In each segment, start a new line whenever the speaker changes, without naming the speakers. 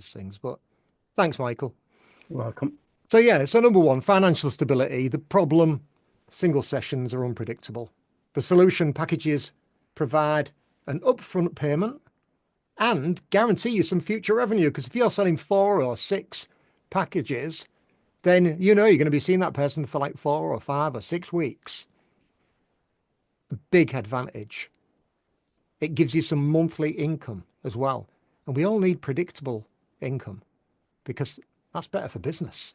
these things. But thanks, Michael.
Welcome.
So yeah, so number one, financial stability. The problem, single sessions are unpredictable. The solution, packages provide an upfront payment and guarantee you some future revenue. Because if you're selling 4 or 6 packages, then you know you're going to be seeing that person for like 4 or 5 or 6 weeks. A big advantage. It gives you some monthly income as well. And we all need predictable income because that's better for business.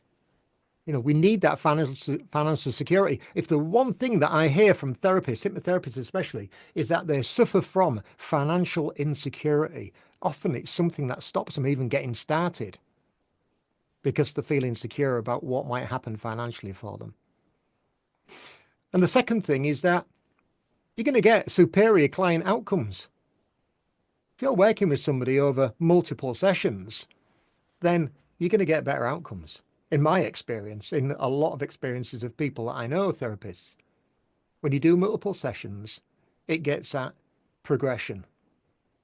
You know, we need that financial security. If the one thing that I hear from therapists, hypnotherapists especially, is that they suffer from financial insecurity, often it's something that stops them even getting started because they feel insecure about what might happen financially for them. And the second thing is that you're going to get superior client outcomes. If you're working with somebody over multiple sessions, then you're going to get better outcomes. In my experience, in a lot of experiences of people that I know, therapists, when you do multiple sessions, it gets that progression,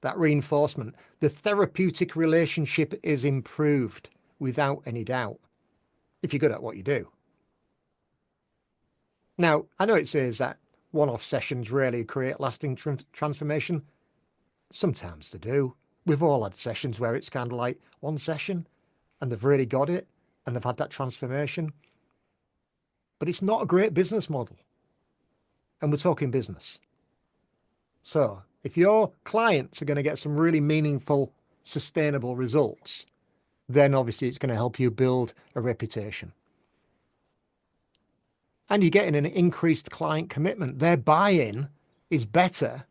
that reinforcement. The therapeutic relationship is improved without any doubt if you're good at what you do. Now, I know it says that one-off sessions rarely create lasting transformation. Sometimes they do. We've all had sessions where it's kind of like one session and they've really got it and they've had that transformation. But it's not a great business model. And we're talking business. So if your clients are going to get some really meaningful, sustainable results, then obviously it's going to help you build a reputation. And you're getting an increased client commitment. Their buy-in is better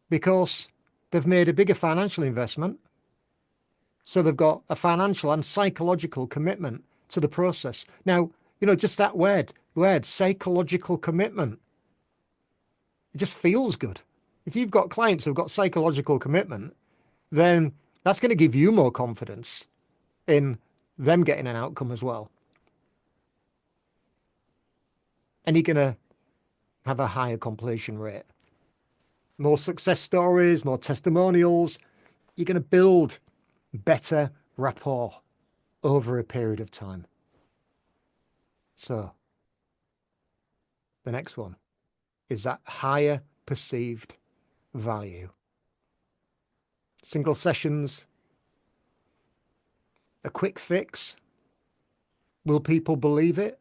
because they've made a bigger financial investment. So they've got a financial and psychological commitment to the process. Now, you know, just that word, psychological commitment, it just feels good. If you've got clients who've got psychological commitment, then that's going to give you more confidence in them getting an outcome as well. And you're going to have a higher completion rate. More success stories, more testimonials. You're going to build better rapport over a period of time. So the next one is that higher perceived value. Single sessions, a quick fix. Will people believe it?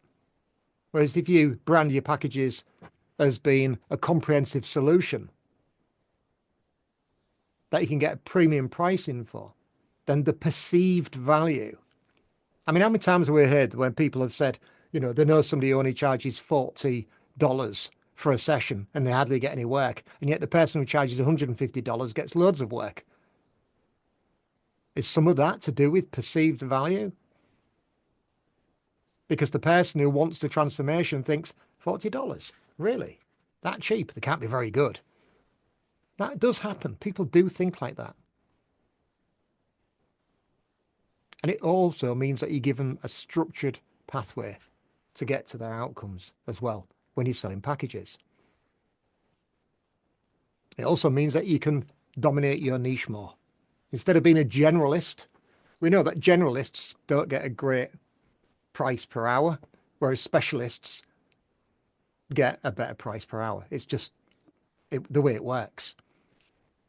Whereas if you brand your packages as being a comprehensive solution that you can get a premium pricing for, then the perceived value. I mean, how many times have we heard when people have said, you know, they know somebody who only charges $40 for a session and they hardly get any work, and yet the person who charges $150 gets loads of work. Is some of that to do with perceived value? Because the person who wants the transformation thinks $40, really? That cheap? They can't be very good. That does happen. People do think like that. And it also means that you give them a structured pathway to get to their outcomes as well when you're selling packages. It also means that you can dominate your niche more. Instead of being a generalist, we know that generalists don't get a great price per hour, whereas specialists get a better price per hour. It's just the way it works.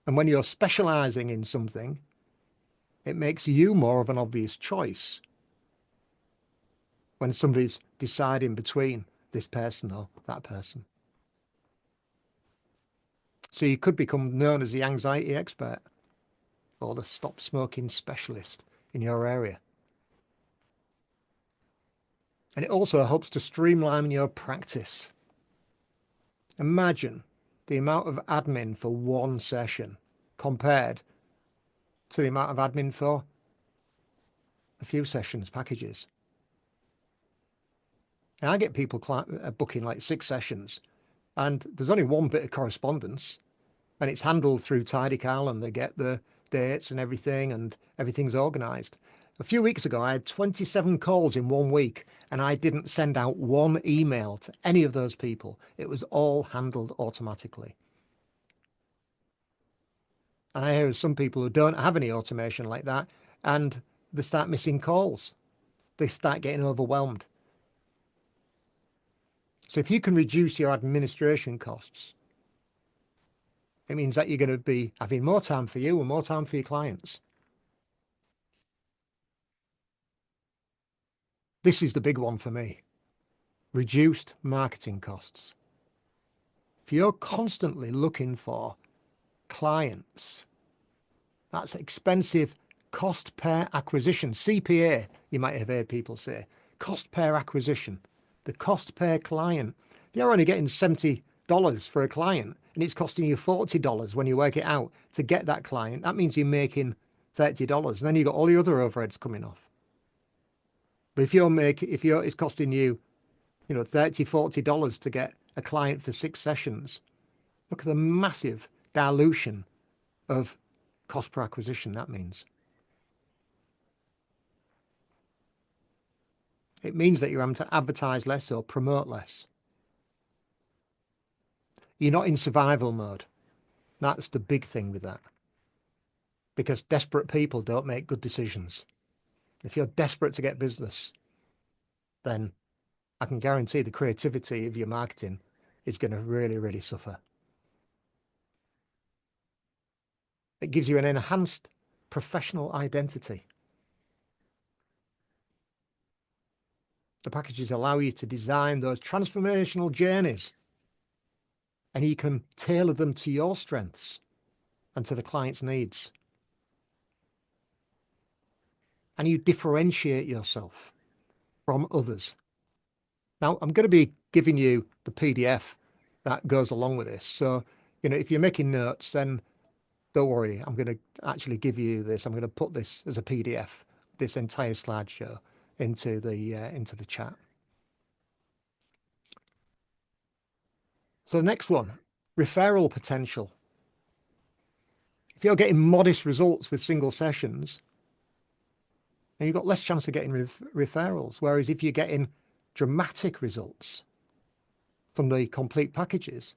And when you're specializing in something, it makes you more of an obvious choice when somebody's deciding between this person or that person. So you could become known as the anxiety expert or the stop smoking specialist in your area. And it also helps to streamline your practice. Imagine the amount of admin for one session compared to the amount of admin for a few sessions, packages. And I get people booking like 6 sessions and there's only one bit of correspondence and it's handled through Tidycal and they get the dates and everything's organized. A few weeks ago, I had 27 calls in 1 week and I didn't send out one email to any of those people. It was all handled automatically. And I hear some people who don't have any automation like that, and they start missing calls. They start getting overwhelmed. So if you can reduce your administration costs, it means that you're going to be having more time for you and more time for your clients. This is the big one for me. Reduced marketing costs. If you're constantly looking for clients, that's expensive cost per acquisition. CPA, you might have heard people say. Cost per acquisition. The cost per client. If you're only getting $70 for a client and it's costing you $40 when you work it out to get that client, that means you're making $30. And then you've got all the other overheads coming off. But if it's costing you, $30, $40 to get a client for 6 sessions, look at the massive dilution of cost per acquisition that means. It means that you're having to advertise less or promote less. You're not in survival mode. That's the big thing with that. Because desperate people don't make good decisions. If you're desperate to get business, then I can guarantee the creativity of your marketing is going to really, really suffer. It gives you an enhanced professional identity. The packages allow you to design those transformational journeys, and you can tailor them to your strengths and to the client's needs. And you differentiate yourself from others. Now, I'm going to be giving you the PDF that goes along with this. So, if you're making notes, then don't worry. I'm going to actually give you this. I'm going to put this as a PDF, this entire slideshow, into the chat. So the next one, referral potential. If you're getting modest results with single sessions, then you've got less chance of getting referrals. Whereas if you're getting dramatic results from the complete packages,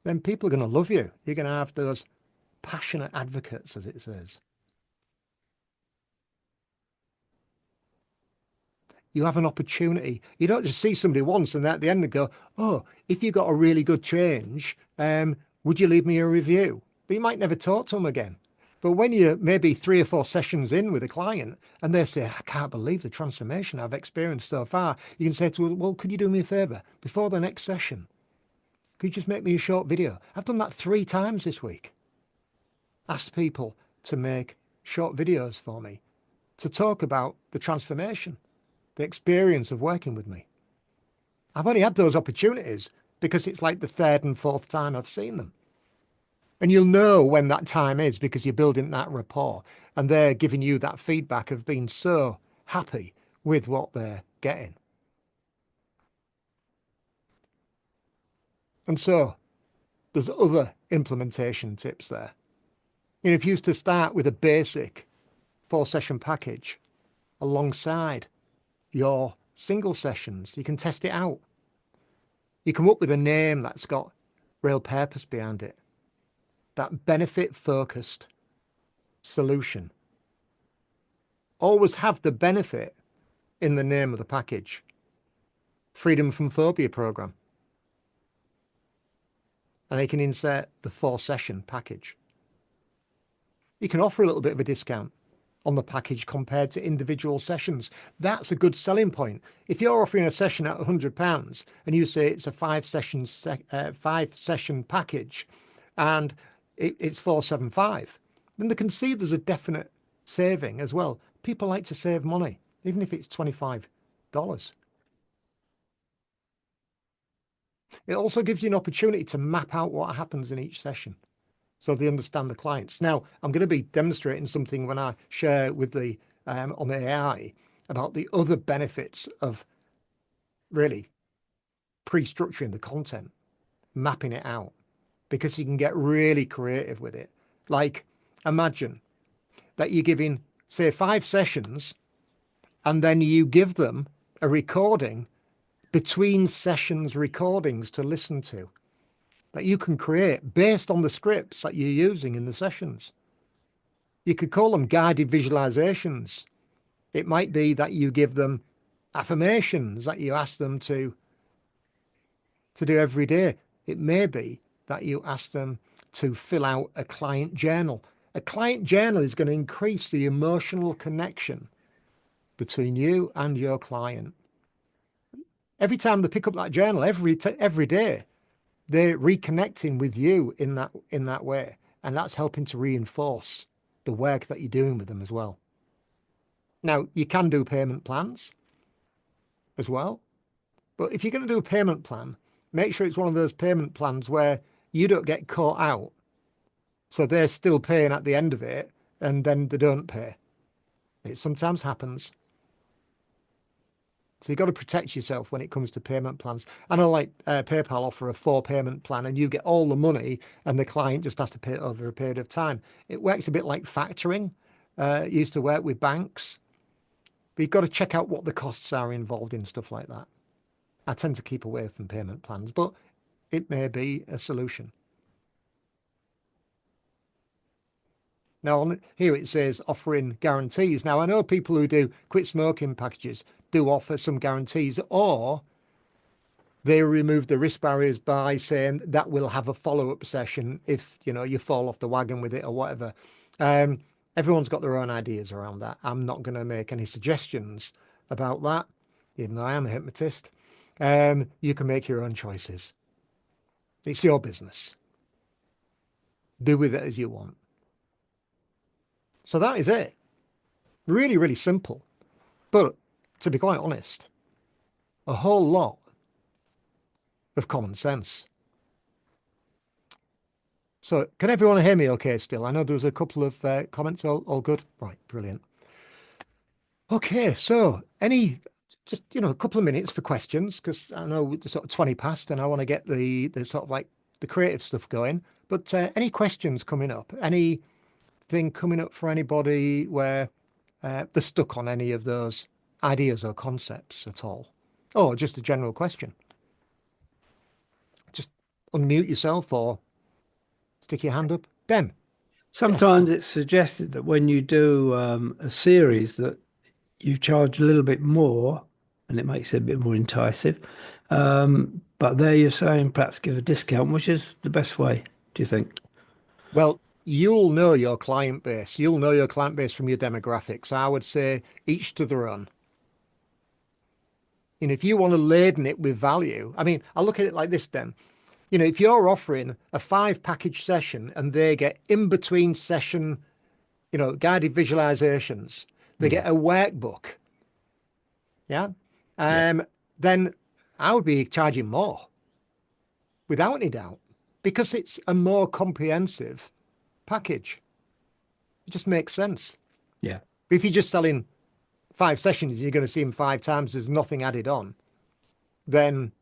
then people are going to love you. You're going to have those passionate advocates, as it says. You have an opportunity. You don't just see somebody once and at the end they go, oh, if you got a really good change, would you leave me a review? But you might never talk to them again. But when you're maybe 3 or 4 sessions in with a client and they say, I can't believe the transformation I've experienced so far, you can say to them, well, could you do me a favor? Before the next session, could you just make me a short video? I've done that 3 times this week. Asked people to make short videos for me to talk about the transformation, the experience of working with me. I've only had those opportunities because it's like the 3rd and 4th time I've seen them. And you'll know when that time is because you're building that rapport and they're giving you that feedback of being so happy with what they're getting. And so there's other implementation tips there. If you used to start with a basic 4-session package alongside your single sessions, you can test it out. You come up with a name that's got real purpose behind it. That benefit-focused solution. Always have the benefit in the name of the package. Freedom from Phobia program. And they can insert the 4-session package. You can offer a little bit of a discount on the package compared to individual sessions. That's a good selling point. If you're offering a session at £100 and you say it's a 5-session package and it's £475, then they can see there's a definite saving as well. People like to save money, even if it's $25. It also gives you an opportunity to map out what happens in each session, so they understand the clients. Now, I'm going to be demonstrating something when I share with the on the AI about the other benefits of really pre-structuring the content, mapping it out, because you can get really creative with it. Like, imagine that you're giving, say, 5 sessions, and then you give them a recording between sessions recordings to listen to that you can create based on the scripts that you're using in the sessions. You could call them guided visualizations. It might be that you give them affirmations that you ask them to do every day. It may be that you ask them to fill out a client journal. A client journal is going to increase the emotional connection between you and your client. Every time they pick up that journal, every day, they're reconnecting with you in that way, and that's helping to reinforce the work that you're doing with them as well. Now, you can do payment plans as well, but if you're going to do a payment plan, make sure it's one of those payment plans where you don't get caught out. So they're still paying at the end of it, and then they don't pay. It sometimes happens. So you've got to protect yourself when it comes to payment plans. I know, like PayPal offer a 4-payment plan, and you get all the money, and the client just has to pay it over a period of time. It works a bit like factoring. It used to work with banks. But you've got to check out what the costs are involved in stuff like that. I tend to keep away from payment plans, but it may be a solution. Now, here it says offering guarantees. Now, I know people who do quit smoking packages do offer some guarantees, or they remove the risk barriers by saying that we'll have a follow-up session if, you fall off the wagon with it or whatever. Everyone's got their own ideas around that. I'm not going to make any suggestions about that, even though I am a hypnotist. You can make your own choices. It's your business. Do with it as you want. So that is it. Really, really simple. But to be quite honest, a whole lot of common sense. So can everyone hear me okay still? I know there was a couple of comments. All good? Right, brilliant. Okay, so just, a couple of minutes for questions, because I know it's sort of 20 past and I want to get the sort of like the creative stuff going. But any questions coming up? Anything coming up for anybody where they're stuck on any of those ideas or concepts at all? Or just a general question? Just unmute yourself or stick your hand up. Dem.
Sometimes it's suggested that when you do a series that you charge a little bit more and it makes it a bit more enticing. But there you're saying perhaps give a discount, which is the best way, do you think?
Well, you'll know your client base. You'll know your client base from your demographics. I would say each to their own. And if you want to laden it with value, I mean, I look at it like this, Dem. If you're offering a 5-package session and they get in between session, guided visualizations, they get a workbook, yeah,
Yeah.
then I would be charging more without any doubt, because it's a more comprehensive package. It just makes sense.
Yeah.
If you're just selling 5 sessions, you're going to see them 5 times, there's nothing added on, then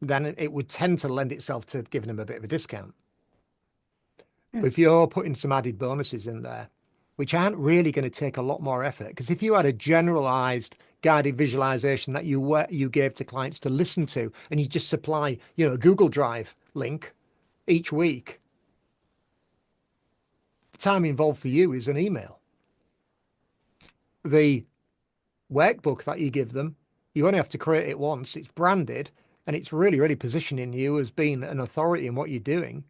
it would tend to lend itself to giving them a bit of a discount.
Yeah.
But if you're putting some added bonuses in there, which aren't really going to take a lot more effort, because if you had a generalized guided visualization that you gave to clients to listen to, and you just supply, a Google Drive link each week, the time involved for you is an email. The workbook that you give them, you only have to create it once. It's branded, and it's really, really positioning you as being an authority in what you're doing,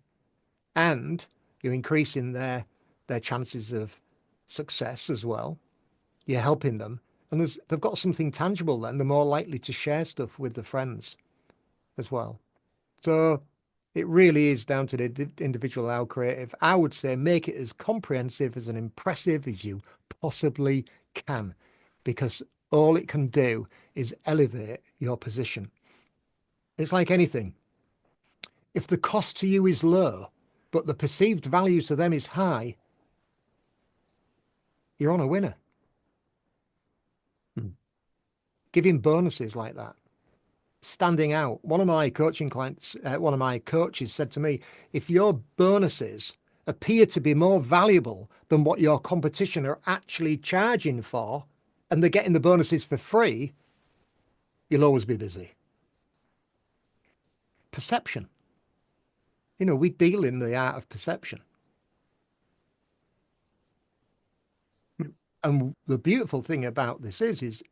and you're increasing their chances of success as well. You're helping them, and they've got something tangible then. They're more likely to share stuff with their friends as well. So it really is down to the individual, how creative. I would say make it as comprehensive as and impressive as you possibly can, because all it can do is elevate your position. It's like anything. If the cost to you is low, but the perceived value to them is high, you're on a winner.
Hmm.
Giving bonuses like that, standing out. One of my coaching clients, one of my coaches said to me, if your bonuses appear to be more valuable than what your competition are actually charging for, and they're getting the bonuses for free, you'll always be busy. Perception. We deal in the art of perception. And the beautiful thing about this is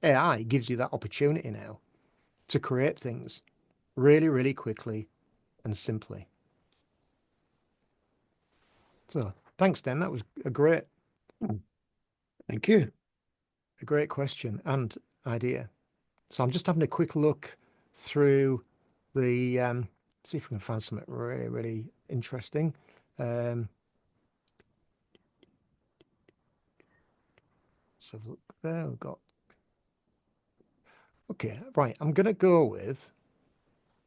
AI gives you that opportunity now to create things really, really quickly and simply. So thanks, Den. That was
Oh, thank you.
a great question and idea. So I'm just having a quick look through the see if we can find something really, really interesting. Um, so look there, we've got okay, right. I'm gonna go with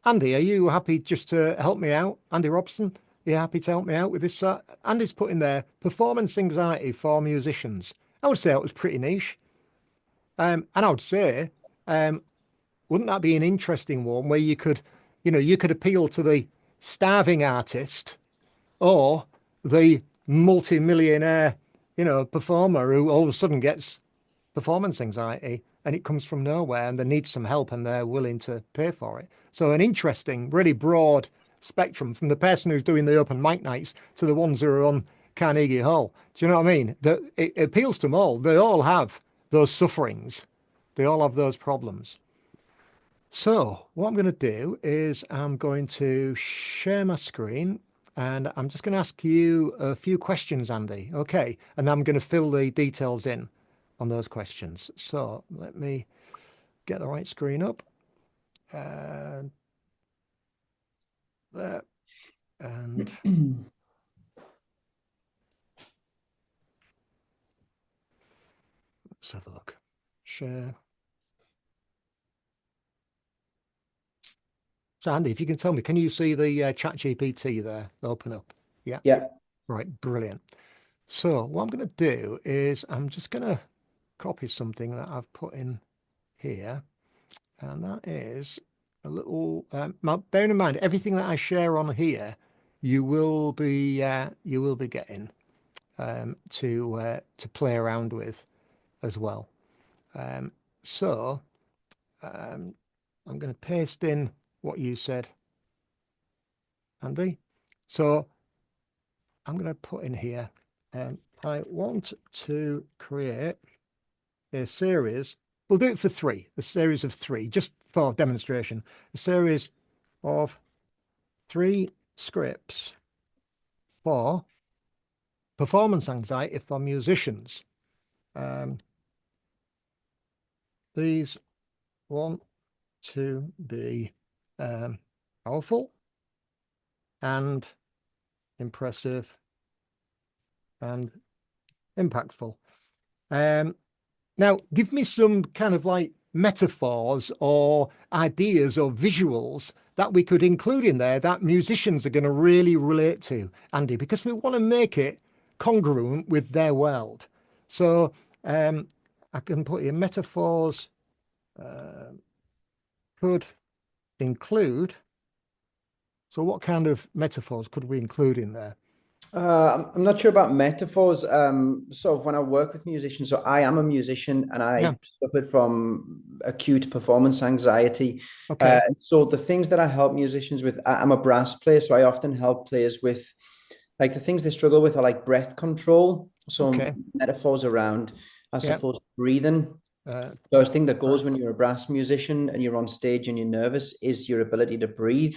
Andy. Are you happy just to help me out? Andy Robson, are you happy to help me out with this? Andy's put in there performance anxiety for musicians. I would say it was pretty niche. And I would say, um, wouldn't that be an interesting one where you could, you could appeal to the starving artist or the multi-millionaire, performer who all of a sudden gets performance anxiety and it comes from nowhere and they need some help and they're willing to pay for it. So an interesting, really broad spectrum from the person who's doing the open mic nights to the ones who are on Carnegie Hall. Do you know what I mean? It appeals to them all. They all have those sufferings. They all have those problems. So what I'm going to do is I'm going to share my screen and I'm just going to ask you a few questions, Andy. Okay. And I'm going to fill the details in on those questions. So let me get the right screen up. And there. And let's have a look. Share. So Andy, if you can tell me, can you see the chat GPT there open up? Yeah.
Yeah.
Right. Brilliant. So what I'm going to do is I'm just going to copy something that I've put in here. And that is a little, now bearing in mind, everything that I share on here, you will be getting to play around with as well. So I'm going to paste in what you said, Andy. So I'm going to put in here, I want to create a series. We'll do it for three, a series of three, just for demonstration. A series of 3 scripts for performance anxiety for musicians. These want to be powerful and impressive and impactful. Now, give me some kind of like metaphors or ideas or visuals that we could include in there that musicians are going to really relate to, Andy, because we want to make it congruent with their world. So I can put in metaphors could include. So what kind of metaphors could we include in there?
I'm not sure about metaphors. Sort of when I work with musicians, so I am a musician and
Yeah.
I suffered from acute performance anxiety.
Okay.
So the things that I help musicians with, I'm a brass player, so I often help players with like the things they struggle with are like breath control. So
Okay.
metaphors around, I
Yeah.
suppose, breathing.
Uh,
First thing that goes when you're a brass musician and you're on stage and you're nervous is your ability to breathe.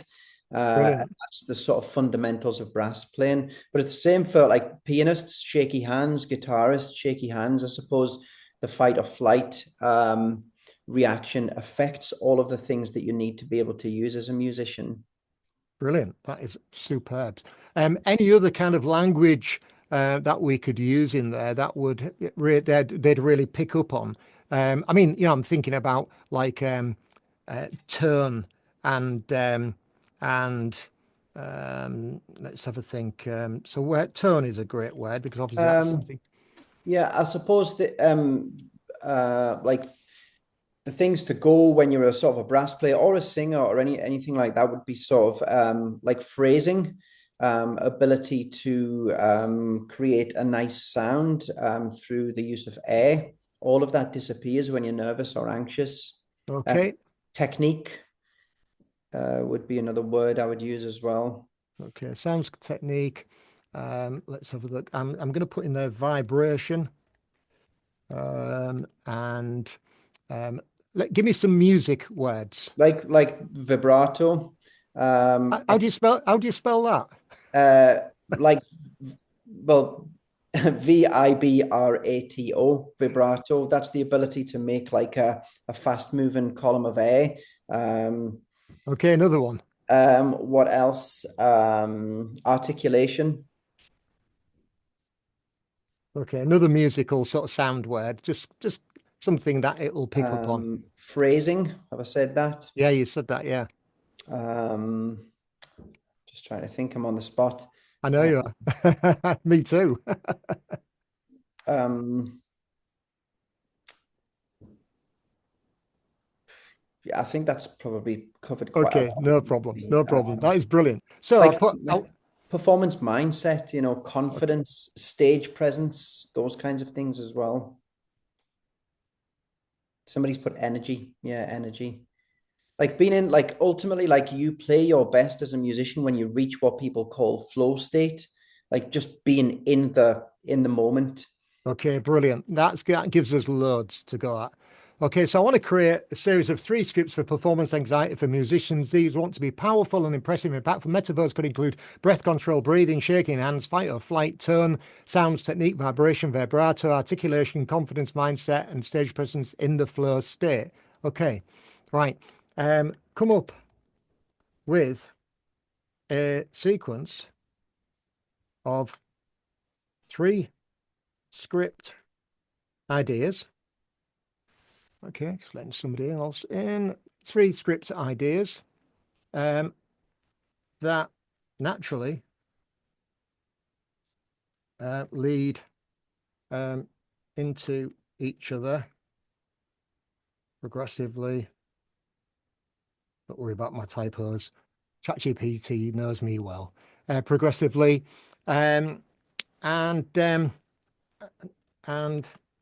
Brilliant.
That's the sort of fundamentals of brass playing. But it's the same for like pianists, shaky hands, guitarists, shaky hands. I suppose the fight or flight reaction affects all of the things that you need to be able to use as a musician.
Brilliant. That is superb. Any other kind of language that we could use in there that would they'd really pick up on? I mean, I'm thinking about like turn and let's have a think. So where tone is a great word because obviously that's
Um,
something.
yeah, I suppose that like the things to go when you're a sort of a brass player or a singer or anything like that would be sort of like phrasing, ability to create a nice sound through the use of air. All of that disappears when you're nervous or anxious.
Okay.
Technique would be another word I would use as well.
Okay. Sounds technique. Let's have a look. I'm going to put in there vibration. And give me some music words.
Like vibrato.
How do you spell
that? Like, well, vibrato, vibrato. That's the ability to make like a fast moving column of air.
Okay, another one.
What else? Articulation.
Okay, another musical sort of sound word. Just something that it will pick up on.
Phrasing. Have I said that?
Yeah, you said that. Yeah,
Um, just trying to think. I'm on the spot.
I know you are. Me too.
Um, yeah, I think that's probably covered quite a
Okay,
lot.
no problem. No problem. That is brilliant. So
Like performance mindset, confidence, stage presence, those kinds of things as well. Somebody's put energy. Yeah, energy. Like being in, like ultimately, like you play your best as a musician when you reach what people call flow state, like just being in the moment.
Okay, brilliant. That gives us loads to go at. Okay, so I want to create a series of 3 scripts for performance anxiety for musicians. These want to be powerful and impressive. Impactful metaphors could include breath control, breathing, shaking hands, fight or flight, tone, sounds, technique, vibration, vibrato, articulation, confidence, mindset, and stage presence in the flow state. Okay, right. Come up with a sequence of 3 script ideas. Okay, just letting somebody else in. 3 script ideas that naturally lead into each other progressively. Don't worry about my typos. ChatGPT knows me well. Progressively, and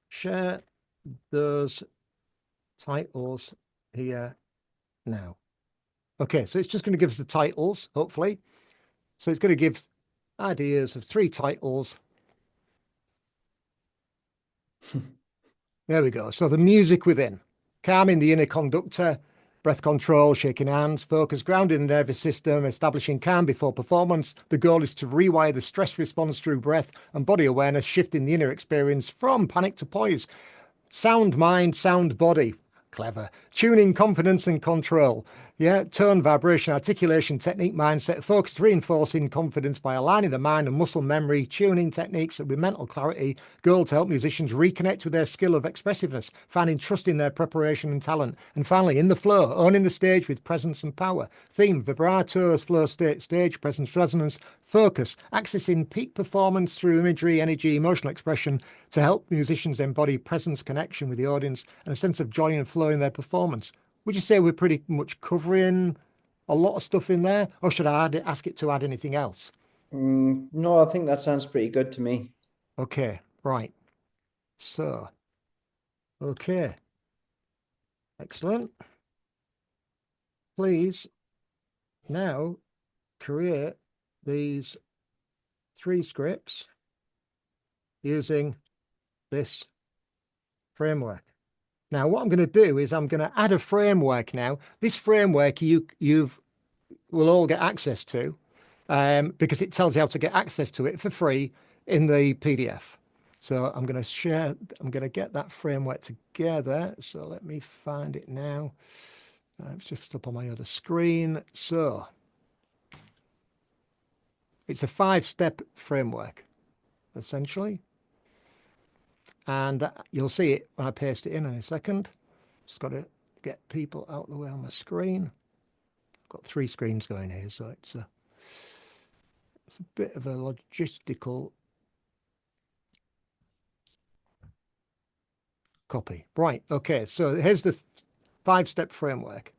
share those titles here now. Okay, so it's just going to give us the titles, hopefully. So it's going to give ideas of 3 titles. There we go. So the music within, calming the inner conductor, breath control, shaking hands, focus, grounding the nervous system, establishing calm before performance. The goal is to rewire the stress response through breath and body awareness, shifting the inner experience from panic to poise. Sound mind, sound body. Clever. Tuning, confidence and control. Yeah, tone, vibration, articulation, technique, mindset, focus, reinforcing confidence by aligning the mind and muscle memory, tuning techniques with mental clarity. Goal to help musicians reconnect with their skill of expressiveness, finding trust in their preparation and talent. And finally, in the flow, owning the stage with presence and power. Theme, vibratos, flow state, stage presence, resonance, focus, accessing peak performance through imagery, energy, emotional expression to help musicians embody presence, connection with the audience, and a sense of joy and flow in their performance. Would you say we're pretty much covering a lot of stuff in there, or should I ask it to add anything else?
No, I think that sounds pretty good to me.
Okay, right. So, okay, excellent. Please now create these 3 scripts using this framework. Now, what I'm going to do is I'm going to add a framework now. This framework you've will all get access to because it tells you how to get access to it for free in the PDF. So I'm going to get that framework together. So let me find it now. It's just up on my other screen. So it's a 5-step framework, essentially. And you'll see it when I paste it in a second. Just got to get people out of the way on my screen. I've got 3 screens going here, so it's a bit of a logistical copy. Right, okay, so here's the 5-step framework.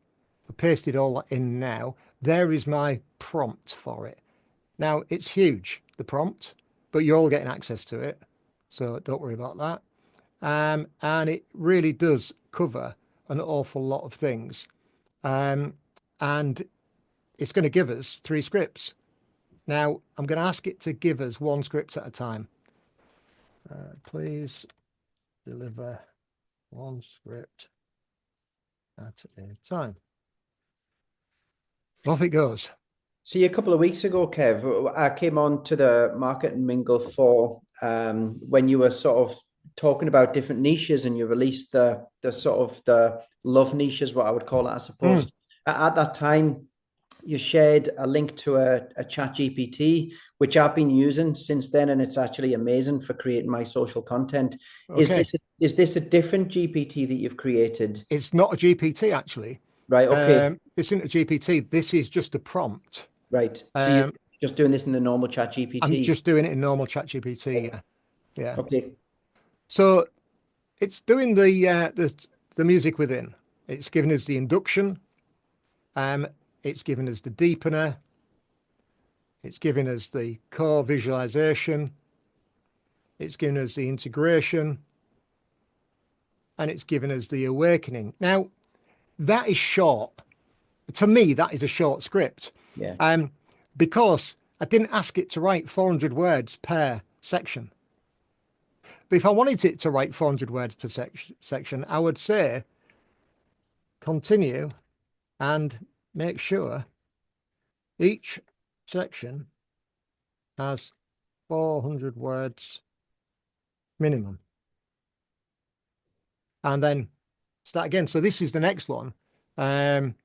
I pasted all that in now. There is my prompt for it. Now, it's huge, the prompt, but you're all getting access to it, so don't worry about that. And it really does cover an awful lot of things. And it's going to give us 3 scripts. Now, I'm going to ask it to give us 1 script at a time. Please deliver one script at a time. Off it goes.
See, a couple of weeks ago, Kev, I came on to the Market and Mingle for when you were sort of talking about different niches, and you released the sort of the love niche is what I would call it, I suppose. At that time, you shared a link to a chat GPT, which I've been using since then, and it's actually amazing for creating my social content.
Okay.
Is this a different GPT that you've created?
It's not a GPT, actually.
Right, okay.
This isn't a GPT. This is just a prompt.
Right. So you're just doing this in the normal chat GPT?
I'm just doing it in normal chat GPT, yeah. Yeah.
Okay.
So it's doing the music within. It's giving us the induction. It's giving us the deepener. It's giving us the core visualization. It's giving us the integration. And it's giving us the awakening. Now, that is short. To me, that is a short script.
Yeah.
Because I didn't ask it to write 400 words per section. But if I wanted it to write 400 words per section, I would say, continue and make sure each section has 400 words minimum. And then start again. So this is the next one. And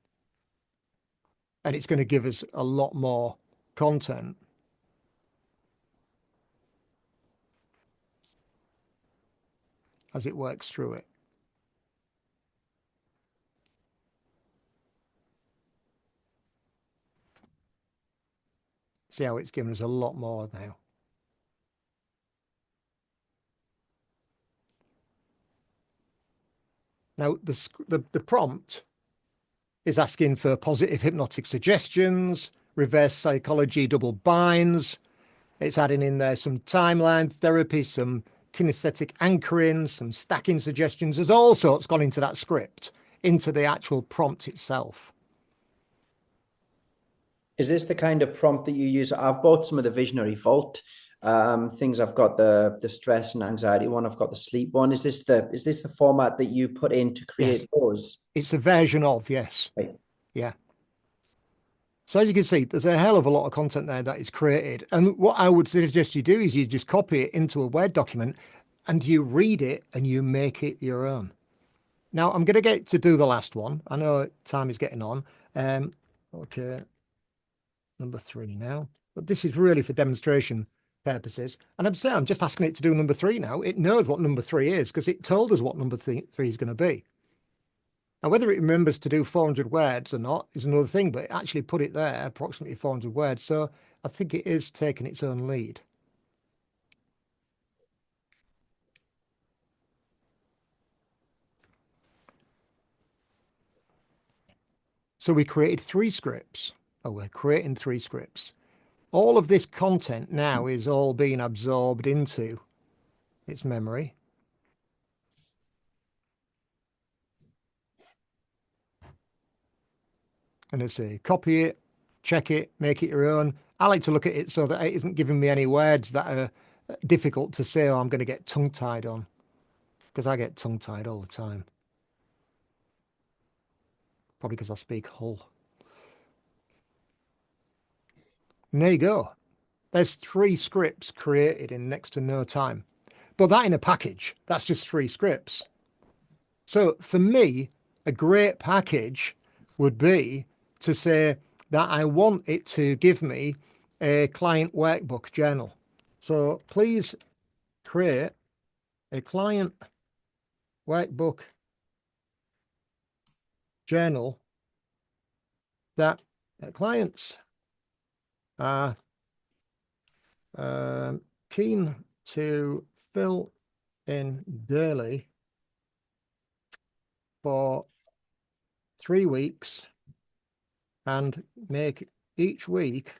it's going to give us a lot more content. As it works through it. See how it's given us a lot more now. Now, the prompt is asking for positive hypnotic suggestions, reverse psychology double binds. It's adding in there some timeline therapy, some kinesthetic anchoring, some stacking suggestions. There's all sorts gone into that script, into the actual prompt itself.
Is this the kind of prompt that you use? I've bought some of the Visionary Vault things. I've got the stress and anxiety one. I've got the sleep one. Is this the format that you put in to create those?
It's a version of, yes.
Right.
Yeah. So as you can see, there's a hell of a lot of content there that is created. And what I would suggest you do is you just copy it into a Word document and you read it and you make it your own. Now, I'm going to get to do the last one. I know time is getting on. Okay. Number 3 now. But this is really for demonstration purposes. And I'm just asking it to do number 3 now. It knows what number 3 is because it told us what number 3 is going to be. Now, whether it remembers to do 400 words or not is another thing, but it actually put it there, approximately 400 words. So I think it is taking its own lead. So we created 3 scripts. Oh, we're creating 3 scripts. All of this content now is all being absorbed into its memory. And I say, copy it, check it, make it your own. I like to look at it so that it isn't giving me any words that are difficult to say, or I'm going to get tongue-tied on, because I get tongue-tied all the time. Probably because I speak Hull. And there you go. There's 3 scripts created in next to no time. But that in a package, that's just 3 scripts. So for me, a great package would be to say that I want it to give me a client workbook journal. So please create a client workbook journal that clients are keen to fill in daily for 3 weeks and make each week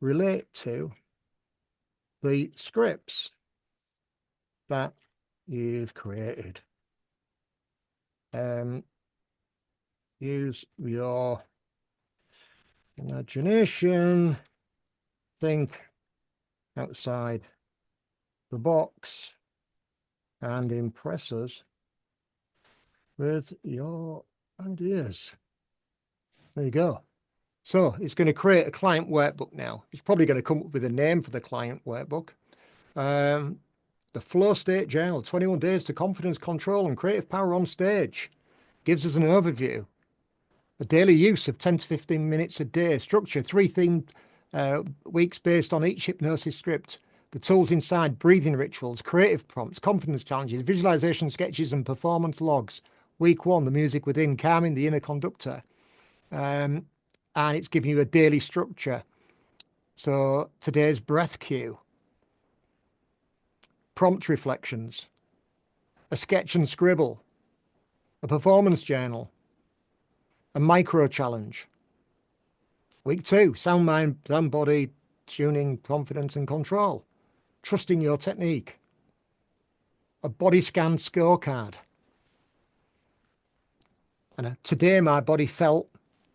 relate to the scripts that you've created. Use your imagination, think outside the box, and impress us with your ideas. There you go. So it's going to create a client workbook now. It's probably going to come up with a name for the client workbook. The Flow State Journal, 21 Days to Confidence, Control and Creative Power on Stage. Gives us an overview. The daily use of 10 to 15 minutes a day. Structure, 3 themed weeks based on each hypnosis script. The tools inside, breathing rituals, creative prompts, confidence challenges, visualization sketches and performance logs. Week 1, the music within, calming the inner conductor. And it's giving you a daily structure. So today's breath cue. Prompt reflections. A sketch and scribble. A performance journal. A micro challenge. Week 2, sound mind, sound body, tuning, confidence and control. Trusting your technique. A body scan scorecard. And today my body felt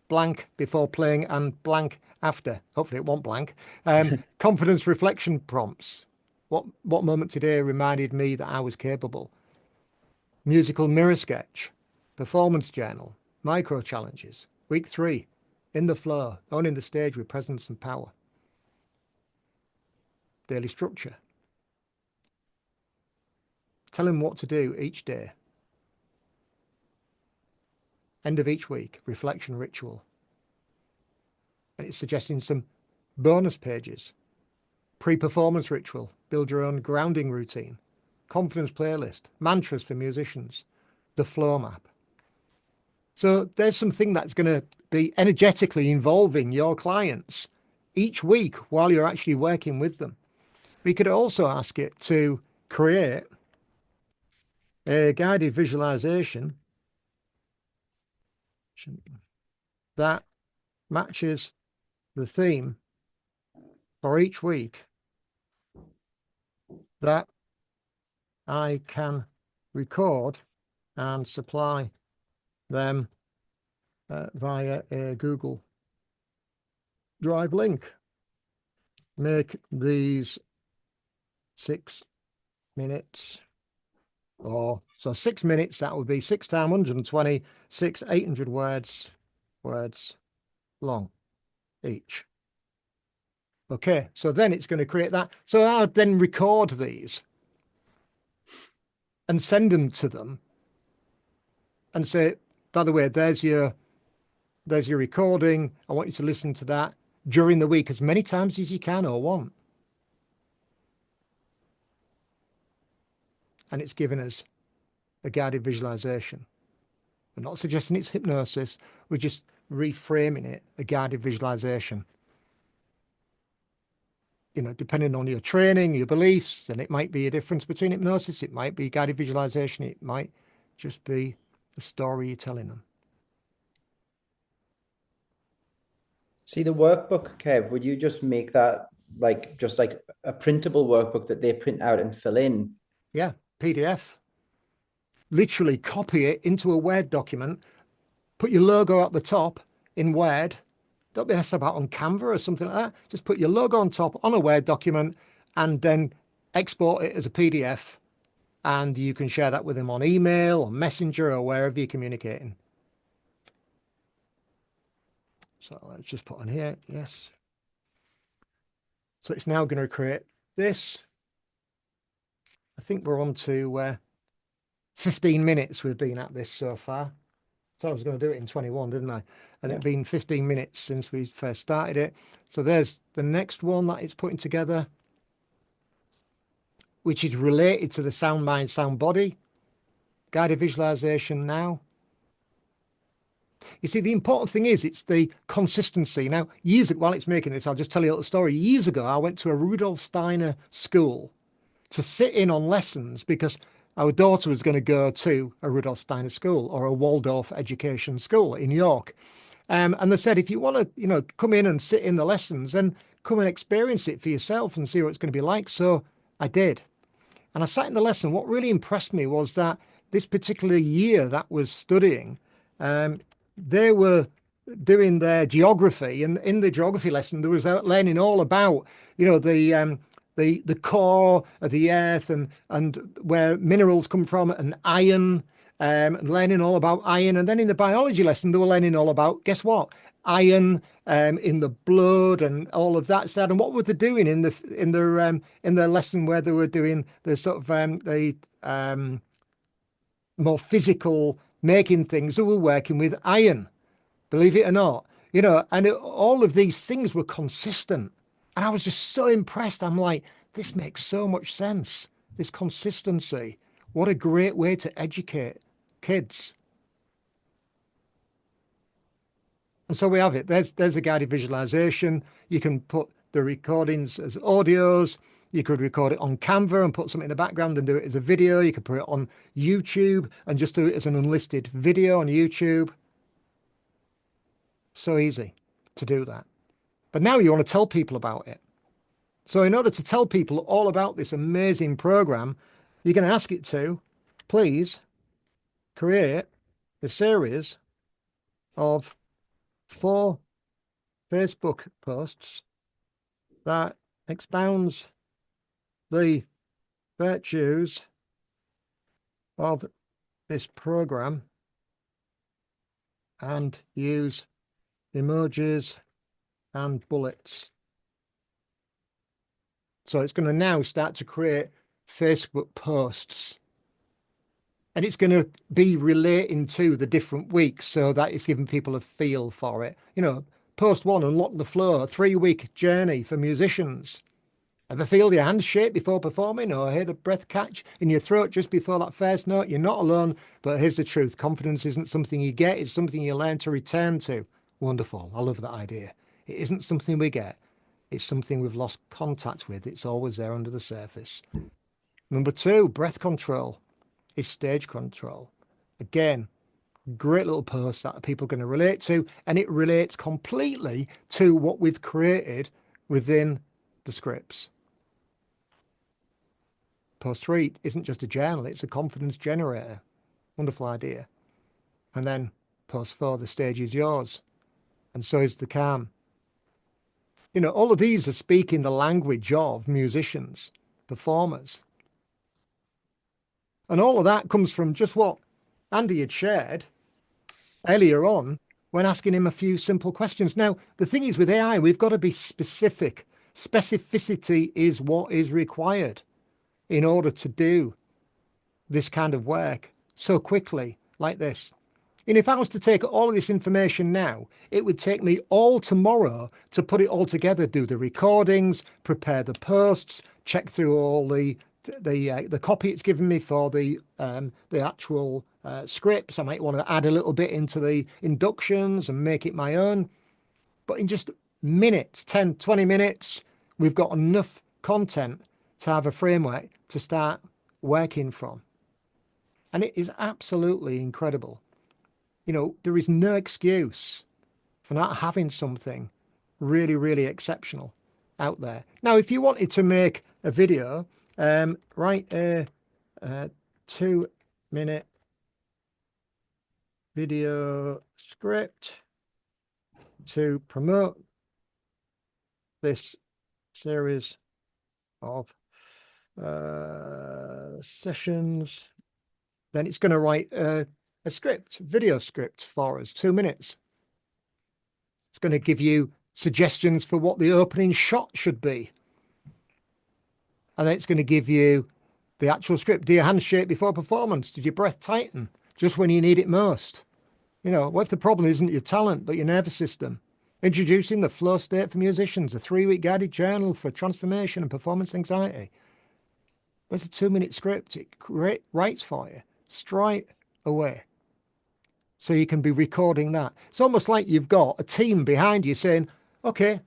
blank before playing and blank after. Hopefully it won't blank. Confidence reflection prompts. What moment today reminded me that I was capable? Musical mirror sketch. Performance journal. Micro challenges. Week 3, in the flow, owning the stage with presence and power. Daily structure. Tell him what to do each day. End of each week, reflection ritual. And it's suggesting some bonus pages. Pre-performance ritual, build your own grounding routine. Confidence playlist, mantras for musicians, the flow map. So there's something that's going to be energetically involving your clients each week while you're actually working with them. We could also ask it to create a guided visualization that matches the theme for each week that I can record and supply them via a Google Drive link. Make these 6 minutes, or so 6 minutes, that would be 6 times 120, 800 words long each. Okay, so then it's going to create that. So I'll then record these and send them to them and say, by the way, there's your recording. I want you to listen to that during the week as many times as you can or want. And it's given us a guided visualization. We're not suggesting it's hypnosis. We're just reframing it, a guided visualization. You know, depending on your training, your beliefs, and it might be a difference between hypnosis. It might be guided visualization. It might just be the story you're telling them.
See the workbook, Kev, would you just make that just like a printable workbook that they print out and fill in?
Yeah, PDF. Literally copy it into a Word document, put your logo at the top in Word. Don't be messed about on Canva or something like that. Just put your logo on top on a Word document and then export it as a PDF. And you can share that with them on email or Messenger or wherever you're communicating. So let's just put on here, yes. So it's now going to create this. I think we're on to 15 minutes we've been at this so far. So I was going to do it in 21, didn't I? And It's been 15 minutes since we first started it. So there's the next one that it's putting together, which is related to the sound mind, sound body. Guided visualization now. You see, the important thing is it's the consistency. Now, years ago, while it's making this, I'll just tell you a little story. Years ago, I went to a Rudolf Steiner school to sit in on lessons because our daughter was going to go to a Rudolf Steiner school or a Waldorf education school in York. And they said, if you want to, come in and sit in the lessons, then come and experience it for yourself and see what it's going to be like. So I did. And I sat in the lesson. What really impressed me was that this particular year that was studying, they were doing their geography, and in the geography lesson, there was learning all about, the the core of the earth and where minerals come from, and iron, and learning all about iron. And then in the biology lesson, they were learning all about, guess what? Iron in the blood and all of that side. And what were they doing in their lesson where they were doing the sort of the more physical making things? They were working with iron, believe it or not, and all of these things were consistent. And I was just so impressed. I'm like, this makes so much sense. This consistency. What a great way to educate kids. And so we have it. There's a guided visualization. You can put the recordings as audios. You could record it on Canva and put something in the background and do it as a video. You could put it on YouTube and just do it as an unlisted video on YouTube. So easy to do that. But now you want to tell people about it. So in order to tell people all about this amazing program, you're going to ask it to, please create a series of 4 Facebook posts that expounds the virtues of this program and use emojis and bullets. So it's going to now start to create Facebook posts, and it's going to be relating to the different weeks so that it's giving people a feel for it. Post 1, unlock the flow, 3-week journey for musicians. Ever feel your hands shake before performing, or hear the breath catch in your throat just before that first note? You're not alone, but here's the truth. Confidence isn't something you get, it's something you learn to return to. Wonderful. I love that idea. It isn't something we get. It's something we've lost contact with. It's always there under the surface. Number 2, breath control is stage control. Again, great little post that people are going to relate to, and it relates completely to what we've created within the scripts. Post 3 isn't just a journal, it's a confidence generator. Wonderful idea. And then post 4, the stage is yours, and so is the calm. All of these are speaking the language of musicians, performers. And all of that comes from just what Andy had shared earlier on when asking him a few simple questions. Now, the thing is with AI, we've got to be specific. Specificity is what is required in order to do this kind of work so quickly like this. And if I was to take all of this information now, it would take me all tomorrow to put it all together, do the recordings, prepare the posts, check through all the copy it's given me for the actual scripts. I might want to add a little bit into the inductions and make it my own. But in just minutes, 10, 20 minutes, we've got enough content to have a framework to start working from. And it is absolutely incredible. There is no excuse for not having something really, really exceptional out there. Now, if you wanted to make a video, write a 2-minute video script to promote this series of sessions, then it's going to write a video script for us, 2 minutes. It's going to give you suggestions for what the opening shot should be. And then it's going to give you the actual script. Do your hands shake before performance? Did your breath tighten just when you need it most? What if the problem isn't your talent, but your nervous system? Introducing the flow state for musicians, a 3-week guided journal for transformation and performance anxiety. There's a 2-minute script. It writes for you straight away. So you can be recording that. It's almost like you've got a team behind you saying, okay,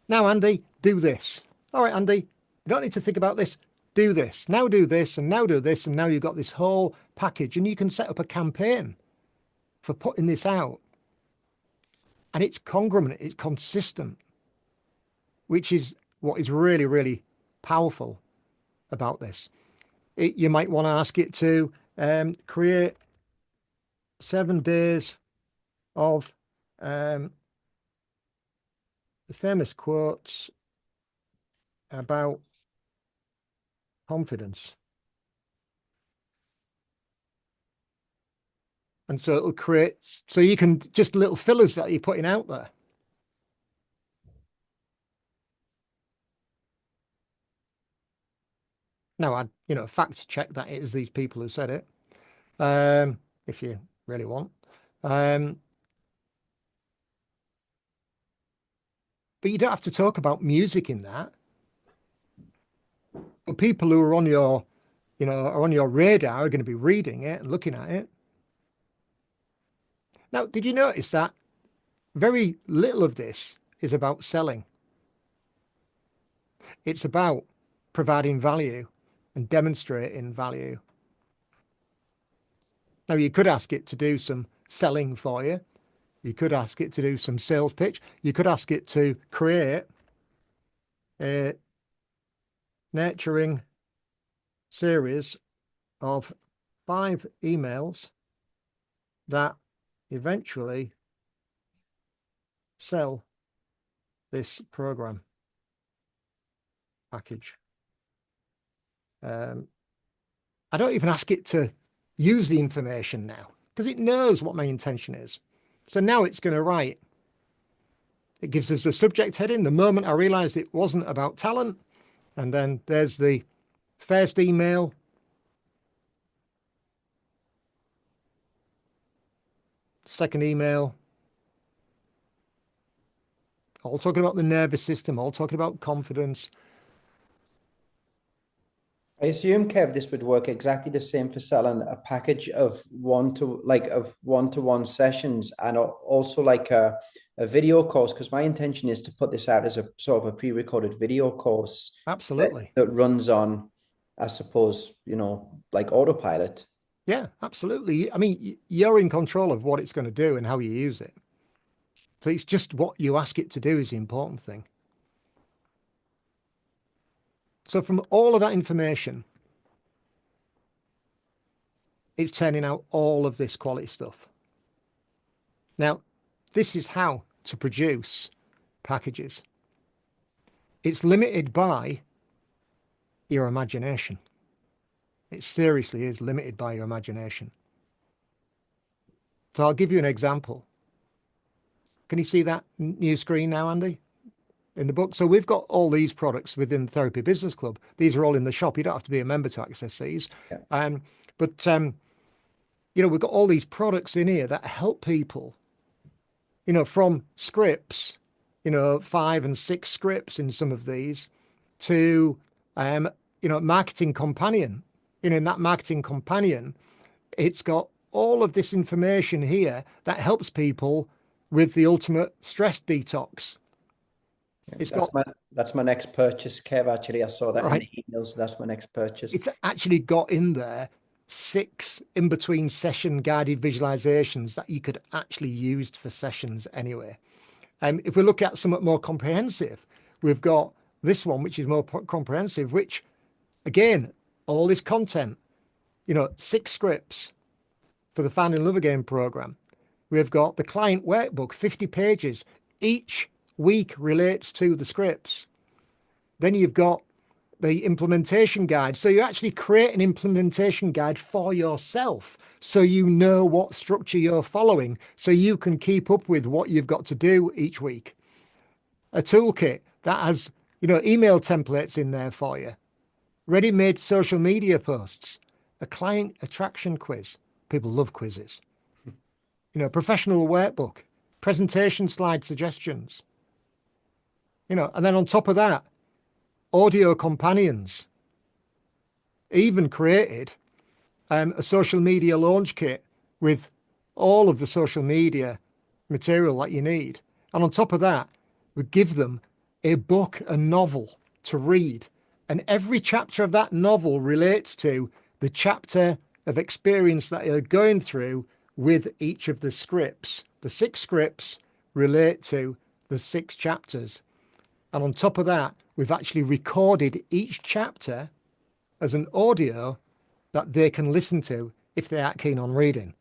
now Andy, do this. All right, Andy, you don't need to think about this. Do this. Now do this, and now do this, and now you've got this whole package, and you can set up a campaign for putting this out. And it's congruent, it's consistent, which is what is really, really powerful about this. You might want to ask it to create 7 days of the famous quotes about confidence. And so it'll create, so you can just little fillers that you're putting out there. Now, I'd, fact check that it is these people who said it, if you really want. But you don't have to talk about music in that. But people who are on your, are on your radar are going to be reading it and looking at it. Now, did you notice that very little of this is about selling? It's about providing value and demonstrating value. Now, you could ask it to do some selling for you. You could ask it to do some sales pitch. You could ask it to create a nurturing series of 5 emails that eventually sell this program package. I don't even ask it to use the information now because it knows what my intention is. So now it's going to write. It gives us the subject heading. The moment I realized it wasn't about talent, and then there's the first email. Second email. All talking about the nervous system, all talking about confidence.
I assume, Kev, this would work exactly the same for selling a package of one-to-one sessions and also like a video course, because my intention is to put this out as a sort of a pre-recorded video course.
Absolutely.
That runs on, I suppose, like autopilot.
Yeah, absolutely. I mean, you're in control of what it's going to do and how you use it. So it's just what you ask it to do is the important thing. So from all of that information, it's turning out all of this quality stuff. Now, this is how to produce packages. It's limited by your imagination. It seriously is limited by your imagination. So I'll give you an example. Can you see that new screen now, Andy? In the book. So we've got all these products within the Therapy Business Club. These are all in the shop. You don't have to be a member to access these. Yeah. But we've got all these products in here that help people, from scripts, 5 and 6 scripts in some of these to, Marketing Companion. In that Marketing Companion, it's got all of this information here that helps people with the ultimate stress detox.
That's my next purchase, Kev. Actually, I saw that right in the emails. That's my next purchase.
It's actually got in there 6 in-between session guided visualizations that you could actually use for sessions anyway. If we look at somewhat more comprehensive, we've got this one, which is more comprehensive, which, again, all this content, 6 scripts for the Finding Love Again program. We've got the client workbook, 50 pages. Each week relates to the scripts. Then you've got the implementation guide. So you actually create an implementation guide for yourself so you know what structure you're following, so you can keep up with what you've got to do each week. A toolkit that has, email templates in there for you. Ready-made social media posts. A client attraction quiz. People love quizzes. Professional workbook. Presentation slide suggestions. And then on top of that, audio companions. Even created a social media launch kit with all of the social media material that you need. And on top of that, we give them a book, a novel to read. And every chapter of that novel relates to the chapter of experience that you're going through with each of the scripts. The 6 scripts relate to the 6 chapters. And on top of that, we've actually recorded each chapter as an audio that they can listen to if they are keen on reading.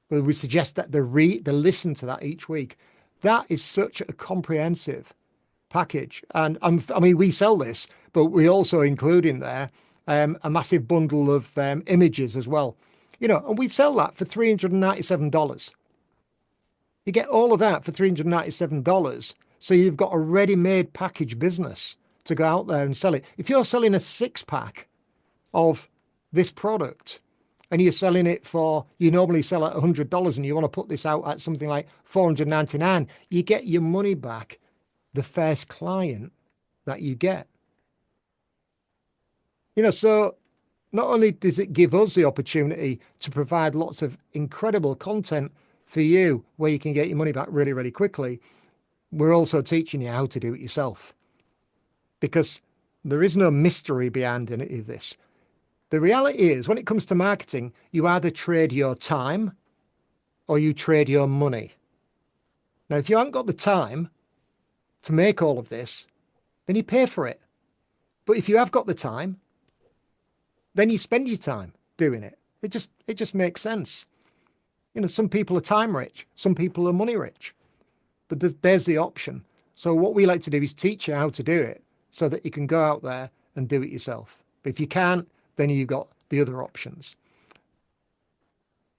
But we suggest that they listen to that each week. That is such a comprehensive package. And we sell this, but we also include in there a massive bundle of images as well. And we sell that for $397. You get all of that for $397. So you've got a ready-made package business to go out there and sell it. If you're selling a 6-pack of this product and you're selling it you normally sell at $100 and you want to put this out at something like $499, you get your money back the first client that you get. So not only does it give us the opportunity to provide lots of incredible content for you where you can get your money back really, really quickly, we're also teaching you how to do it yourself. Because there is no mystery behind any of this. The reality is, when it comes to marketing, you either trade your time or you trade your money. Now, if you haven't got the time to make all of this, then you pay for it. But if you have got the time, then you spend your time doing it. It just makes sense. Some people are time rich, some people are money rich, but there's the option. So what we like to do is teach you how to do it so that you can go out there and do it yourself. But if you can't, then you've got the other options.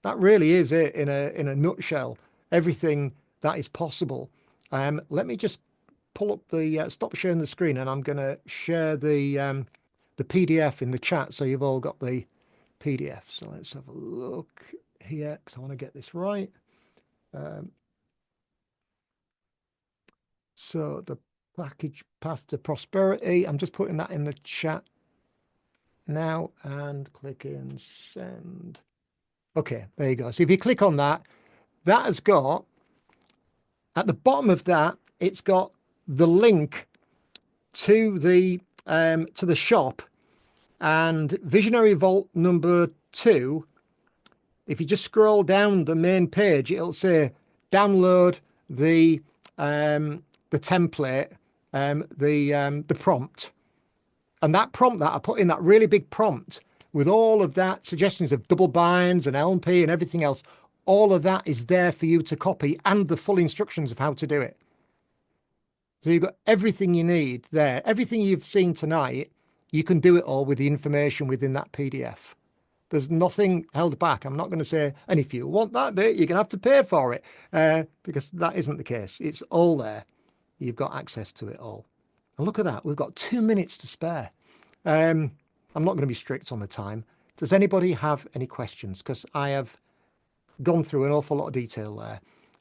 That really is it in a nutshell, everything that is possible. Let me just pull up stop sharing the screen, and I'm going to share the PDF in the chat so you've all got the PDF. So let's have a look here because I want to get this right. So the package path to prosperity, I'm just putting that in the chat now and clicking send. Okay, there you go. So if you click on that, that has got, at the bottom of that, it's got the link to the shop, and Visionary Vault number 2. If you just scroll down the main page, it'll say download the template, the prompt. And that prompt that I put in, that really big prompt with all of that suggestions of double binds and LP and everything else, all of that is there for you to copy, and the full instructions of how to do it. So you've got everything you need there. Everything you've seen tonight, you can do it all with the information within that PDF. There's nothing held back. I'm not going to say, and if you want that bit, you're going to have to pay for it, because that isn't the case. It's all there. You've got access to it all. And look at that. We've got 2 minutes to spare. I'm not going to be strict on the time. Does anybody have any questions? Because I have gone through an awful lot of detail there,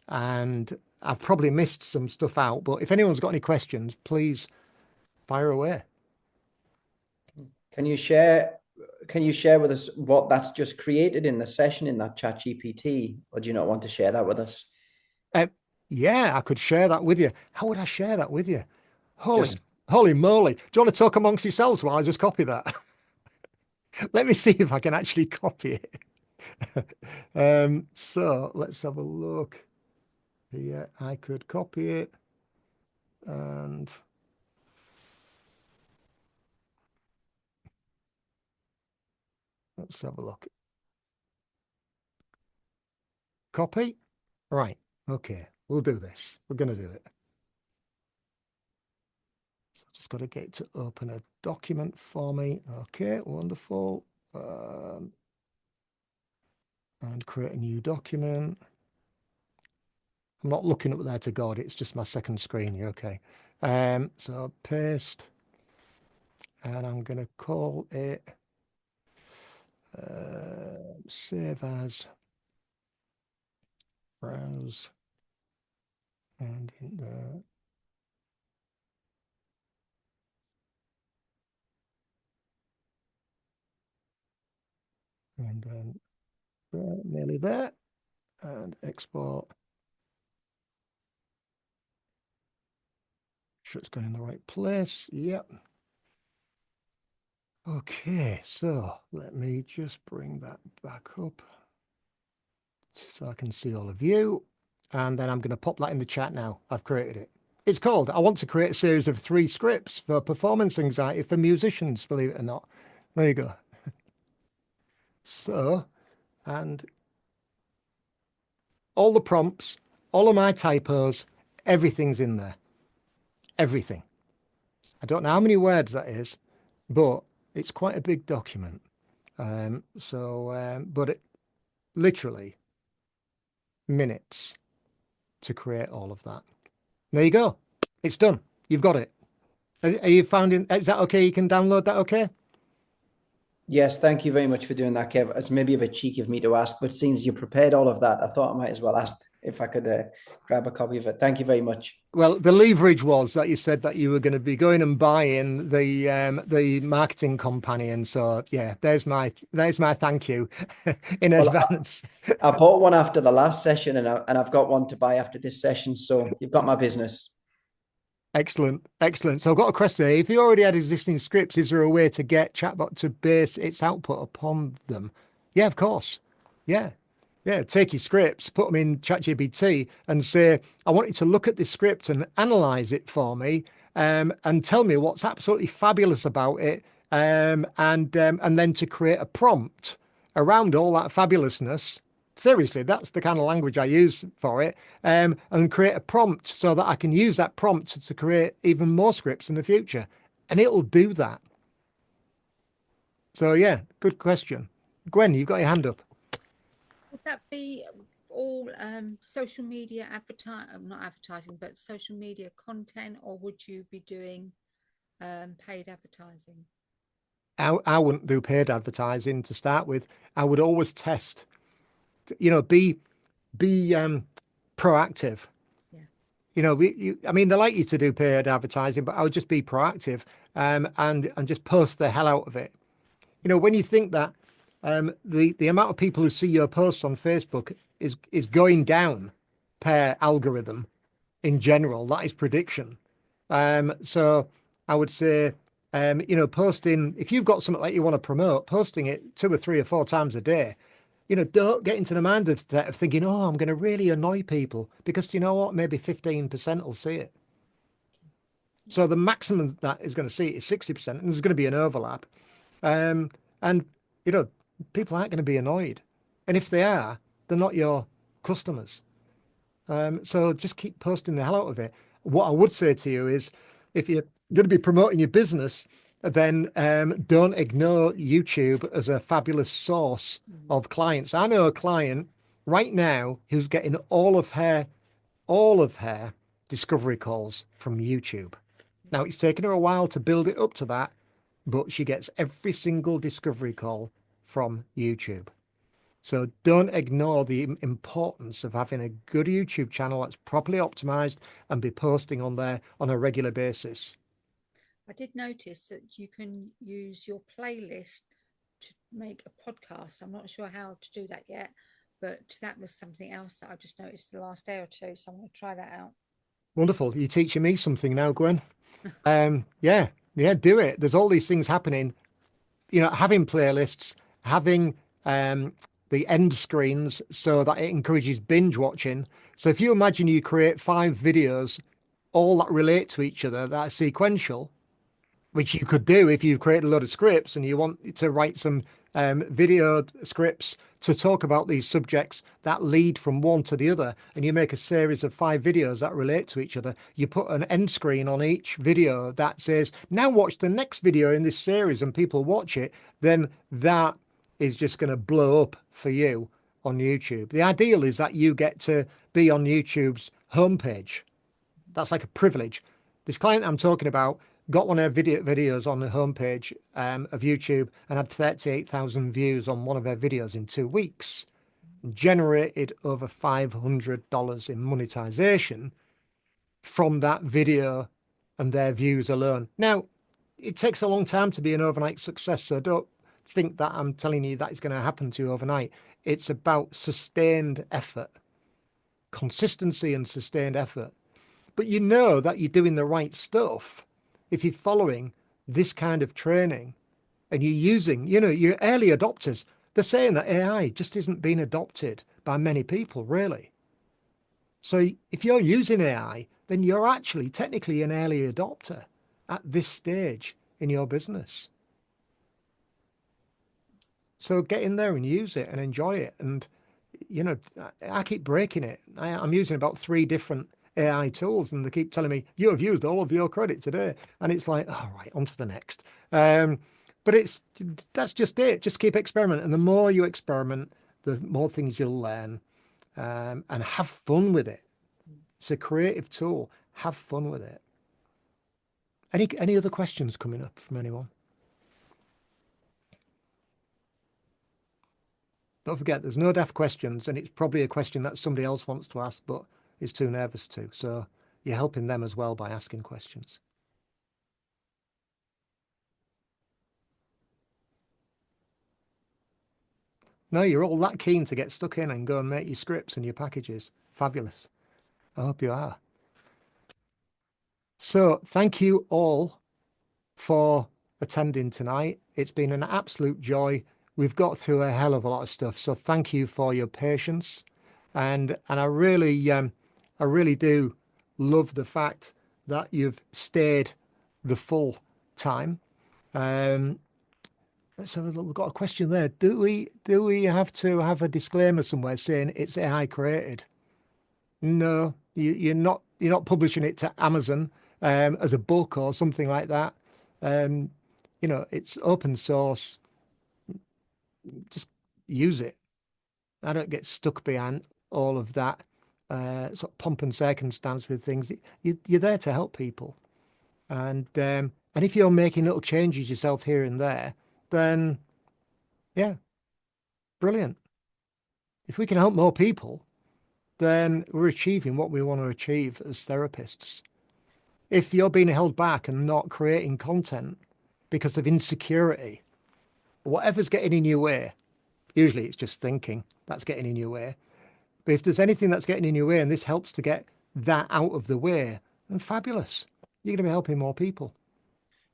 and I've probably missed some stuff out. But if anyone's got any questions, please fire away.
Can you share with us what that's just created in the session in that chat GPT, or do you not want to share that with us?
Yeah, I could share that with you. How would I share that with you? Holy moly. Do you want to talk amongst yourselves while I just copy that? Let me see if I can actually copy it. So let's have a look. Yeah, I could copy it. And let's have a look. Copy. Right. Okay. We'll do this. We're going to do it. So just got to get it to open a document for me. Okay. Wonderful. And create a new document. I'm not looking up there to God. It's just my second screen. You're okay. So paste. And I'm going to call it save as, browse, and in there. And then nearly there, and export. Sure it's going in the right place. Yep. Okay, so let me just bring that back up so I can see all of you. And then I'm going to pop that in the chat now. I've created it. It's called, I want to create a series of 3 scripts for performance anxiety for musicians, believe it or not. There you go. So, and all the prompts, all of my typos, everything's in there. Everything. I don't know how many words that is, but It's quite a big document. But it literally minutes to create all of that. There you go. It's done. You've got it. Are you finding, is that okay? You can download that okay?
Yes, thank you very much for doing that, Kev. It's maybe a bit cheeky of me to ask, but since you prepared all of that, I thought I might as well ask if I could grab a copy of it. Thank you very much.
Well, the leverage was that you said that you were going to be going and buying the marketing companion. So yeah, there's my thank you in advance.
I bought one after the last session, and I've got one to buy after this session. So you've got my business.
Excellent, excellent. So I've got a question here. If you already had existing scripts, is there a way to get chatbot to base its output upon them? Yeah, of course. Yeah. Yeah, take your scripts, put them in ChatGPT and say, I want you to look at this script and analyze it for me, and tell me what's absolutely fabulous about it, and then to create a prompt around all that fabulousness. Seriously, that's the kind of language I use for it, and create a prompt so that I can use that prompt to create even more scripts in the future, and it'll do that. So yeah, good question. Gwen, you've got your hand up.
Would that be all social media not advertising, but social media content, or would you be doing paid advertising?
I wouldn't do paid advertising to start with. I would always test, be proactive. Yeah. I mean, they like you to do paid advertising, but I would just be proactive, and just post the hell out of it. When you think that the amount of people who see your posts on Facebook is going down per algorithm in general, that is prediction. So I would say, posting, if you've got something that you want to promote, posting it 2 or 3 or 4 times a day, don't get into the mind of thinking, oh, I'm going to really annoy people, because you know what, maybe 15% will see it. So the maximum that is going to see it is 60%, and there's going to be an overlap. And people aren't going to be annoyed. And if they are, they're not your customers. So just keep posting the hell out of it. What I would say to you is, if you're going to be promoting your business, then don't ignore YouTube as a fabulous source of clients. I know a client right now who's getting all of her discovery calls from YouTube. Now, it's taken her a while to build it up to that, but she gets every single discovery call from YouTube. So don't ignore the importance of having a good YouTube channel that's properly optimized and be posting on there on a regular basis.
I did notice that you can use your playlist to make a podcast. I'm not sure how to do that yet, but that was something else that I just noticed the last day or two. So I'm going to try that out. Wonderful.
You're teaching me something now, Gwen. Yeah, do it. There's all these things happening. Having playlists, having the end screens so that it encourages binge watching. So if you imagine you create 5 videos, all that relate to each other, that are sequential, which you could do if you've created a load of scripts and you want to write some video scripts to talk about these subjects that lead from one to the other, and you make a series of 5 videos that relate to each other. You put an end screen on each video that says, now watch the next video in this series, and people watch it, then that is just going to blow up for you on YouTube. The ideal is that you get to be on YouTube's homepage. That's like a privilege. This client I'm talking about got one of her videos on the homepage of YouTube and had 38,000 views on one of her videos in 2 weeks, and generated over $500 in monetization from that video and their views alone. Now, it takes a long time to be an overnight success, so don't think that I'm telling you that it's going to happen to you overnight. It's about sustained effort, consistency and sustained effort. But you know that you're doing the right stuff if you're following this kind of training and you're using, your early adopters. They're saying that AI just isn't being adopted by many people, really. So if you're using AI, then you're actually technically an early adopter at this stage in your business. So get in there and use it and enjoy it. And, I keep breaking it. I'm using about 3 different AI tools, and they keep telling me, you have used all of your credit today. And it's like, all right, on to the next. But that's just it. Just keep experimenting. And the more you experiment, the more things you'll learn, and have fun with it. It's a creative tool. Have fun with it. Any other questions coming up from anyone? Don't forget, there's no daft questions, and it's probably a question that somebody else wants to ask, but is too nervous to. So you're helping them as well by asking questions. No, you're all that keen to get stuck in and go and make your scripts and your packages. Fabulous. I hope you are. So thank you all for attending tonight. It's been an absolute joy. We've got through a hell of a lot of stuff. So thank you for your patience. And I really do love the fact that you've stayed the full time. Let's have a look. We've got a question there. Do we have to have a disclaimer somewhere saying it's AI created? No, you're not publishing it to Amazon as a book or something like that. It's open source. Just use it. I don't get stuck behind all of that sort of pomp and circumstance with things. You're there to help people, and if you're making little changes yourself here and there, then yeah, brilliant. If we can help more people, then we're achieving what we want to achieve as therapists. If you're being held back and not creating content because of insecurity, whatever's getting in your way, usually it's just thinking that's getting in your way. But if there's anything that's getting in your way and this helps to get that out of the way, then fabulous. You're going to be helping more people.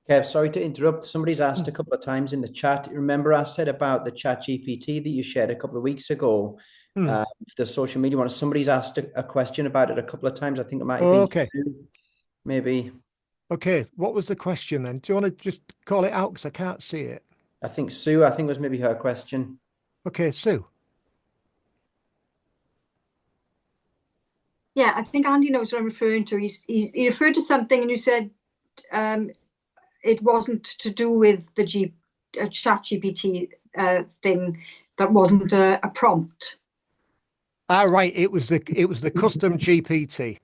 Kev, sorry to interrupt. Somebody's asked a couple of times in the chat. Remember I said about the chat GPT that you shared a couple of weeks ago, the social media one. Somebody's asked a question about it a couple of times. I think it might have been
okay.
Maybe.
Okay, what was the question then? Do you want to just call it out because I can't see it?
I think Sue, I think was maybe her question.
Okay, Sue.
Yeah, I think Andy knows what I'm referring to. He referred to something and you said it wasn't to do with the chat GPT thing, that wasn't a prompt.
Right, it was the custom GPT.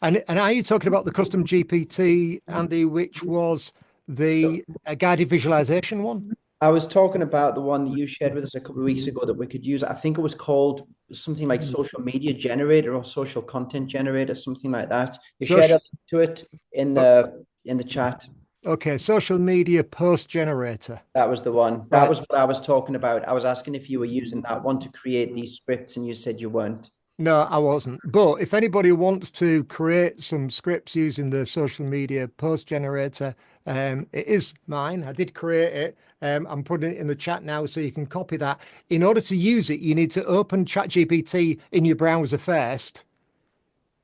And are you talking about the custom GPT, Andy, which was the guided visualization one?
I was talking about the one that you shared with us a couple of weeks ago that we could use. I think it was called something like social media generator or social content generator, something like that. You shared a link to it in the chat.
Okay, social media post generator.
That was the one. That was what I was talking about. I was asking if you were using that one to create these scripts, and you said you weren't.
No, I wasn't. But if anybody wants to create some scripts using the social media post generator, it is mine. I did create it. I'm putting it in the chat now so you can copy that. In order to use it, you need to open ChatGPT in your browser first,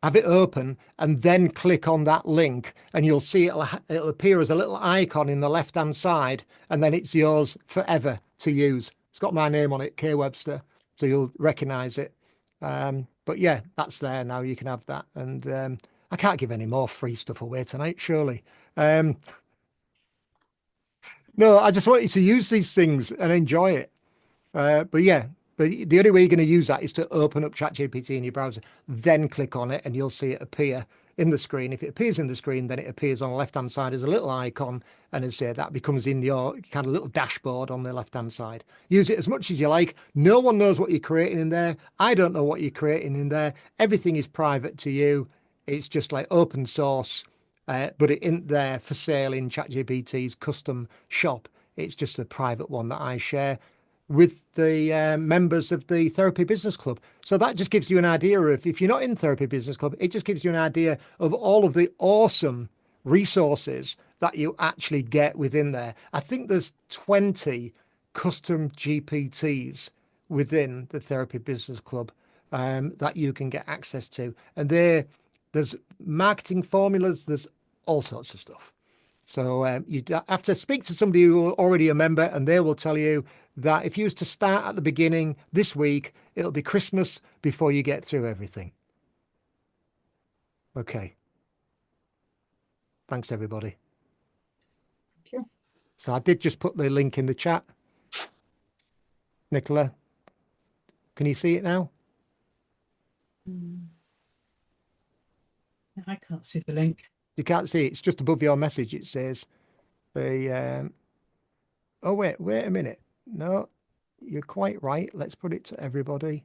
have it open, and then click on that link, and you'll see it'll appear as a little icon in the left-hand side, and then it's yours forever to use. It's got my name on it, K Webster, so you'll recognize it. But yeah, that's there now. You can have that. And I can't give any more free stuff away tonight, surely. No, I just want you to use these things and enjoy it. But yeah, but the only way you're going to use that is to open up ChatGPT in your browser, then click on it, and you'll see it appear in the screen. If it appears in the screen, then it appears on the left-hand side as a little icon, and as I say, that becomes in your kind of little dashboard on the left-hand side. Use it as much as you like. No one knows what you're creating in there. I don't know what you're creating in there. Everything is private to you. It's just like open source, but it isn't there for sale in ChatGPT's custom shop. It's just a private one that I share with the members of the Therapy Business Club. So that just gives you an idea of, if you're not in Therapy Business Club, it just gives you an idea of all of the awesome resources that you actually get within there. I think there's 20 custom GPTs within the Therapy Business Club that you can get access to. And there's marketing formulas, there's all sorts of stuff. So you have to speak to somebody who already a member, and they will tell you that if you was to start at the beginning this week, it'll be Christmas before you get through everything. Okay. Thanks, everybody.
Thank you.
So I did just put the link in the chat. Nicola, can you see it now?
I can't see the link.
You can't see it. It's just above your message. It says the, oh, wait a minute. No, you're quite right. Let's put it to everybody.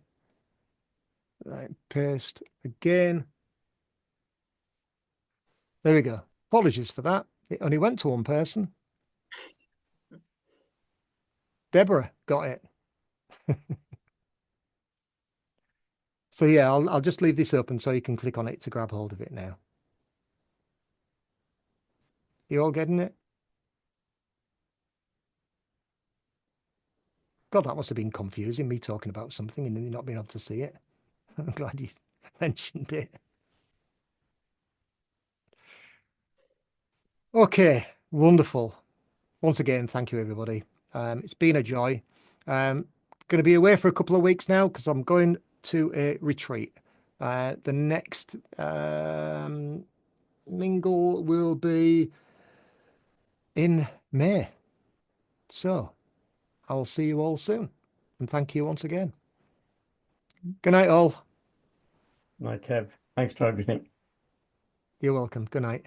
Right, paste again. There we go. Apologies for that. It only went to one person. Deborah got it. So yeah, I'll just leave this open so you can click on it to grab hold of it now. You all getting it? God, that must have been confusing, me talking about something and then not being able to see it. I'm glad you mentioned it. Okay, wonderful. Once again, thank you, everybody. It's been a joy. Going to be away for a couple of weeks now because I'm going to a retreat. The next mingle will be in May. So I will see you all soon. And thank you once again. Good night, all.
Right, Kev. Thanks for everything.
You're welcome. Good night.